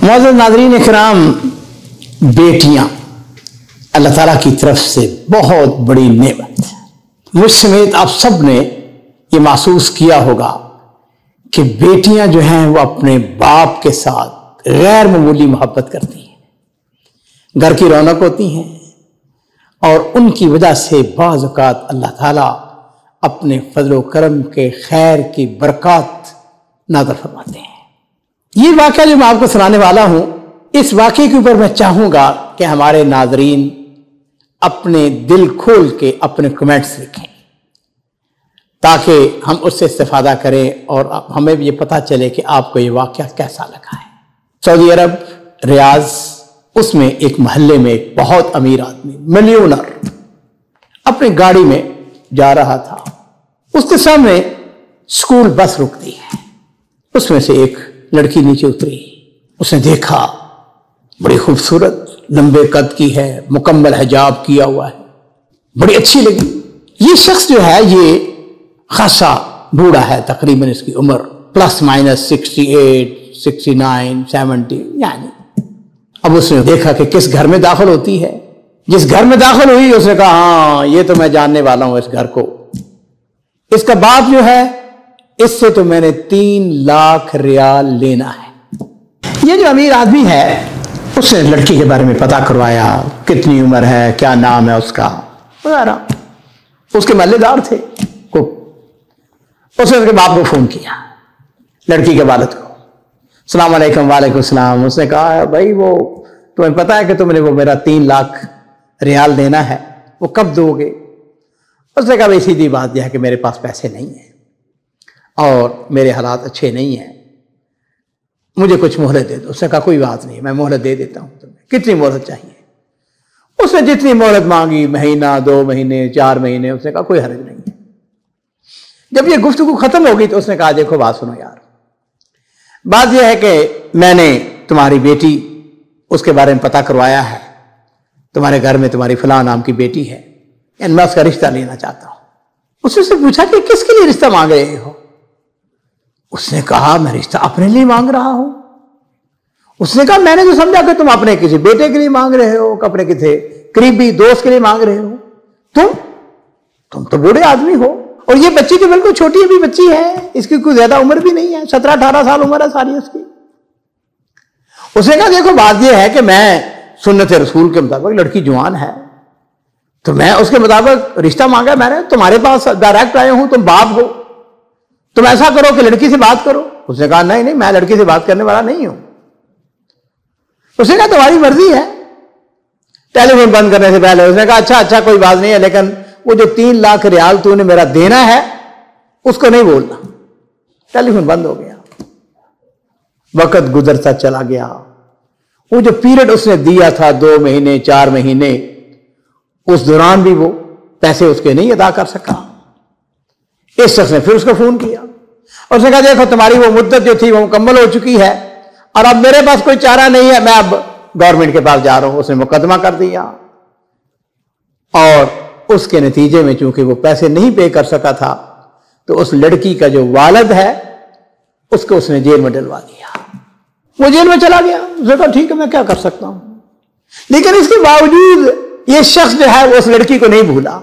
मुअज़्ज़ज़ नाज़रीन इकराम, बेटियां अल्लाह ताला की तरफ से बहुत बड़ी नेमत है। मुझ समेत आप सब ने ये महसूस किया होगा कि बेटियां जो हैं वो अपने बाप के साथ गैर मामूली मोहब्बत करती हैं, घर की रौनक होती हैं और उनकी वजह से बाज़ औक़ात अल्लाह ताला अपने फजल व करम के खैर की बरकत नाज़िल फरमाते हैं। ये वाक़या जो मैं आपको सुनाने वाला हूं, इस वाक़े के ऊपर मैं चाहूंगा कि हमारे नाज़रीन अपने दिल खोल के अपने कमेंट्स लिखें ताकि हम उससे इस्तिफादा करें और हमें भी ये पता चले कि आपको ये वाक़या कैसा लगा है। सऊदी अरब रियाद, उसमें एक मोहल्ले में एक बहुत अमीर आदमी, मिलियनर, अपनी गाड़ी में जा रहा था। उसके सामने स्कूल बस रुकती है, उसमें से एक लड़की नीचे उतरी। उसने देखा बड़ी खूबसूरत, लंबे कद की है, मुकम्मल हिजाब किया हुआ है, बड़ी अच्छी लगी। ये शख्स जो है ये खासा बूढ़ा है, तकरीबन इसकी उम्र प्लस माइनस 68, 69, 70 यानी। अब उसने देखा कि किस घर में दाखिल होती है। जिस घर में दाखिल हुई उसने कहा, हाँ ये तो मैं जानने वाला हूं इस घर को, इसका बाप जो है इससे तो मैंने 3 लाख रियाल लेना है। ये जो अमीर आदमी है उसने लड़की के बारे में पता करवाया, कितनी उम्र है, क्या नाम है उसका वगैरह। उसके महल्लेदार थे को उसने उसके बाप को फोन किया, लड़की के वालिद को। अस्सलाम वालेकुम। वालेकुम सलाम। उसने कहा, भाई वो तुम्हें पता है कि तुमने वो मेरा 3 लाख रियाल देना है, वो कब दोगे? उसने कहा, भाई सीधी बात यह है कि मेरे पास पैसे नहीं है और मेरे हालात अच्छे नहीं हैं, मुझे कुछ मोहलत दे दो। उसने कहा, कोई बात नहीं, मैं मोहलत दे देता हूं तुम्हें। कितनी मोहलत चाहिए? उसने जितनी मोहलत मांगी, महीना, 2 महीने, 4 महीने, उसने कहा कोई हर्ज नहीं है। जब ये गुफ्तगू खत्म हो गई तो उसने कहा, देखो बात सुनो यार, बात यह है कि मैंने तुम्हारी बेटी उसके बारे में पता करवाया है, तुम्हारे घर में तुम्हारी फलां नाम की बेटी है, मैं उसका रिश्ता लेना चाहता हूं। उसने उससे पूछा कि किसके लिए रिश्ता मांग रहे हो? उसने कहा, मैं रिश्ता अपने लिए मांग रहा हूं। उसने कहा, मैंने तो समझा कि तुम अपने किसी बेटे के लिए मांग रहे हो, अपने किसी करीबी दोस्त के लिए मांग रहे हो। तुम तो बूढ़े आदमी हो और ये बच्ची तो बिल्कुल छोटी अभी बच्ची है, इसकी कोई ज्यादा उम्र भी नहीं है, 17-18 साल उम्र है सारी उसकी। उसने कहा, देखो बात यह है कि मैं सुन्नत रसूल के मुताबिक, लड़की जवान है तो मैं उसके मुताबिक रिश्ता मांगा, मैंने तुम्हारे पास डायरेक्ट आया हूं, तुम बाप हो, तुम ऐसा करो कि लड़की से बात करो। उसने कहा, नहीं नहीं, मैं लड़की से बात करने वाला नहीं हूं। उसने कहा, तुम्हारी मर्जी है। टेलीफोन बंद करने से पहले उसने कहा, अच्छा कोई बात नहीं है, लेकिन वो जो 3 लाख रियाल तूने मेरा देना है उसको नहीं बोलना। टेलीफोन बंद हो गया। वक्त गुजरता चला गया। वो जो पीरियड उसने दिया था 2 महीने, 4 महीने, उस दौरान भी वो पैसे उसके नहीं अदा कर सका। इस शख्स ने फिर उसको फोन किया और उसने कहा, देखो तुम्हारी वो मुद्दत जो थी वो मुकम्मल हो चुकी है और अब मेरे पास कोई चारा नहीं है, मैं अब गवर्नमेंट के पास जा रहा हूं। उसने मुकदमा कर दिया और उसके नतीजे में चूंकि वो पैसे नहीं पे कर सका था तो उस लड़की का जो वालिद है उसको उसने जेल में डलवा दिया। वो जेल में चला गया। उसने कहा, ठीक है, मैं क्या कर सकता हूं। लेकिन इसके बावजूद ये शख्स जो है वो उस लड़की को नहीं भूला।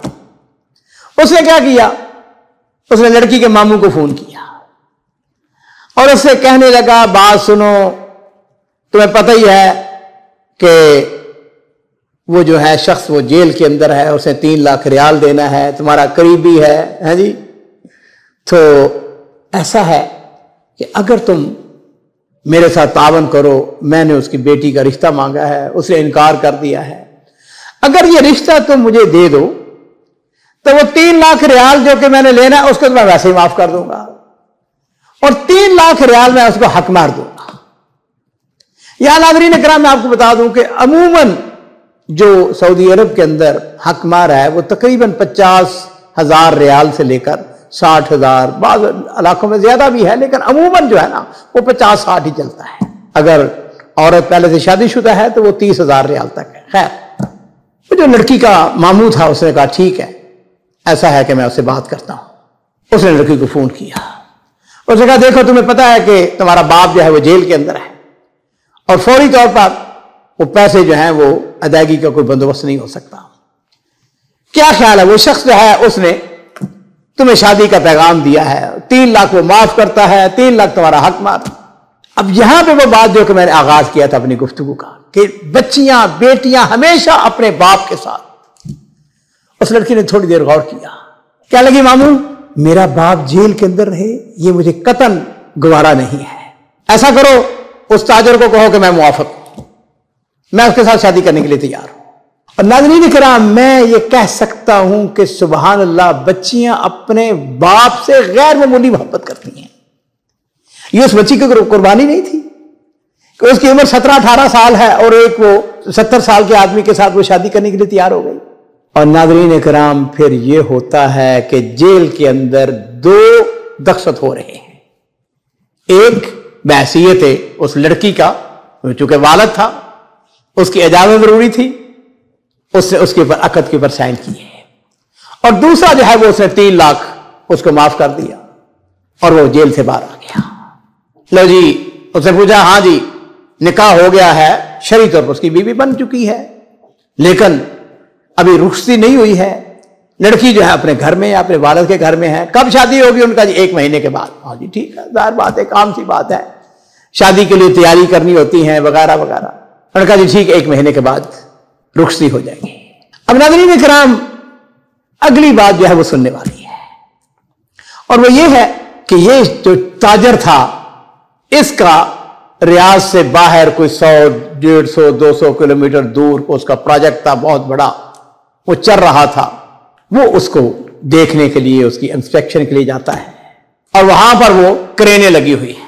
उसने क्या किया, उसने लड़की के मामू को फोन किया और उससे कहने लगा, बात सुनो, तुम्हें पता ही है कि वो जो है शख्स वो जेल के अंदर है, उसे 3 लाख रियाल देना है, तुम्हारा करीबी है जी। तो ऐसा है कि अगर तुम मेरे साथ तावन करो, मैंने उसकी बेटी का रिश्ता मांगा है, उसने इनकार कर दिया है, अगर ये रिश्ता तुम मुझे दे दो तो वो 3 लाख रियाल जो कि मैंने लेना है उसको तो मैं वैसे ही माफ कर दूंगा और 3 लाख रियाल मैं उसको हक मार दूंगा। यहां नाज़रीन इकराम, मैं आपको बता दूं कि अमूमन जो सऊदी अरब के अंदर हक मार है वो तकरीबन 50,000 रियाल से लेकर 60,000, बाद इलाकों में ज्यादा भी है, लेकिन अमूमन जो है ना वो 50-60 ही चलता है। अगर औरत पहले से शादीशुदा है तो वो 30,000 रियाल तक है। खैर, जो लड़की का मामू था उसने कहा, ठीक है, ऐसा है कि मैं उससे बात करता हूं। उसने लड़की को फोन किया, उसने कहा, देखो तुम्हें पता है कि तुम्हारा बाप जो है वो जेल के अंदर है और फौरी तौर पर वो पैसे जो हैं वो अदायगी का कोई बंदोबस्त नहीं हो सकता। क्या ख्याल है, वो शख्स जो है उसने तुम्हें शादी का पैगाम दिया है, 3 लाख वो माफ करता है, 3 लाख तुम्हारा हक मार। अब यहां पे वो बात जो कि मैंने आगाज किया था अपनी गुफ्तगू का, कि बच्चियां बेटियां हमेशा अपने बाप के साथ। उस लड़की ने थोड़ी देर गौर किया, क्या लगी मामू, मेरा बाप जेल के अंदर रहे, ये मुझे कतन गवारा नहीं है। ऐसा करो, उस ताजर को कहो कि मैं मुआफक हूं, मैं उसके साथ शादी करने के लिए तैयार हूं। और नाज़रीन इकराम, मैं ये कह सकता हूं कि सुभान अल्लाह, बच्चियां अपने बाप से गैर मामूली मोहब्बत करती हैं। ये उस बच्ची की कुर्बानी नहीं थी कि उसकी उम्र 17-18 साल है और एक वो 70 साल के आदमी के साथ वो शादी करने के लिए तैयार हो गई। और नाज़रीन इकराम, फिर ये होता है कि जेल के अंदर 2 दख्शत हो रहे हैं। एक बहसीयत उस लड़की का, चूंकि वालिद था, उसकी इजाजत जरूरी थी, उसने उसके ऊपर अकद के ऊपर साइन किए। और दूसरा जो है वो उसने 3 लाख उसको माफ कर दिया और वो जेल से बाहर आ गया। लो जी, उसने पूछा, हाँ जी निकाह हो गया है, शरई तौर पर उसकी बीवी बन चुकी है, लेकिन अभी रुखसती नहीं हुई है। लड़की जो है अपने घर में या अपने वालिद के घर में है। कब शादी होगी उनका? जी 1 महीने के बाद। हाँ जी ठीक है, जाहिर बात है, काम सी बात है, शादी के लिए तैयारी करनी होती है वगैरह वगैरह। उनका जी ठीक, 1 महीने के बाद रुखसती हो जाएगी। अब नाज़रीन इकराम, अगली बात जो है वो सुनने वाली है, और वो ये है कि ये जो ताजर था, इसका रियाज से बाहर कोई 100, 150, 200 किलोमीटर दूर उसका प्रोजेक्ट था, बहुत बड़ा, वो चल रहा था। वो उसको देखने के लिए, उसकी इंस्पेक्शन के लिए जाता है, और वहां पर वो क्रेनें लगी हुई है,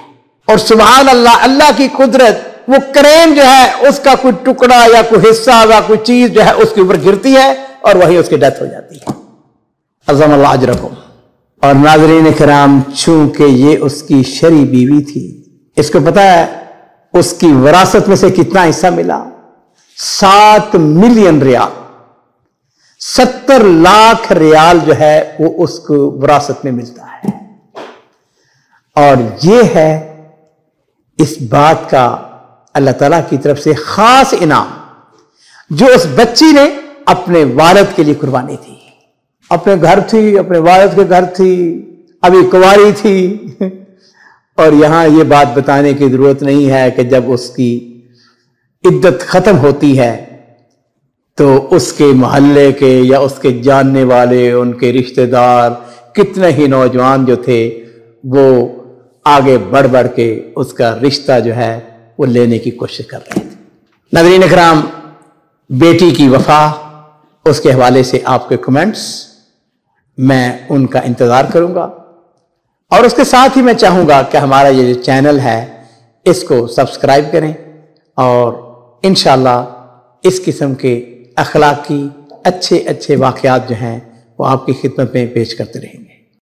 और सुभान अल्लाह, अल्लाह की कुदरत, वो क्रेन जो है उसका कोई टुकड़ा या कोई हिस्सा या कोई चीज जो है उसके ऊपर गिरती है और वही उसकी डेथ हो जाती है। अज़म अल्लाह अजरकुम। और नाज़रीन इकराम, चूंकि ये उसकी शरी बीवी थी, इसको पता है उसकी विरासत में से कितना हिस्सा मिला? 7 मिलियन रियाल, 70 लाख रियाल जो है वो उसको विरासत में मिलता है। और ये है इस बात का अल्लाह ताला की तरफ से खास इनाम जो उस बच्ची ने अपने वालिद के लिए कुर्बानी थी। अपने घर थी, अपने वालिद के घर थी, अभी कुंवारी थी। और यहां ये बात बताने की जरूरत नहीं है कि जब उसकी इद्दत खत्म होती है तो उसके मोहल्ले के या उसके जानने वाले, उनके रिश्तेदार, कितने ही नौजवान जो थे वो आगे बढ़ बढ़ के उसका रिश्ता जो है वो लेने की कोशिश कर रहे थे। नाज़रीन इकराम, बेटी की वफा, उसके हवाले से आपके कमेंट्स, मैं उनका इंतज़ार करूंगा। और उसके साथ ही मैं चाहूंगा कि हमारा ये जो चैनल है इसको सब्सक्राइब करें, और इंशाअल्लाह इस किस्म के अखलाकी अच्छे अच्छे वाक़यात जो हैं वो आपकी खिदमत में पेश करते रहेंगे।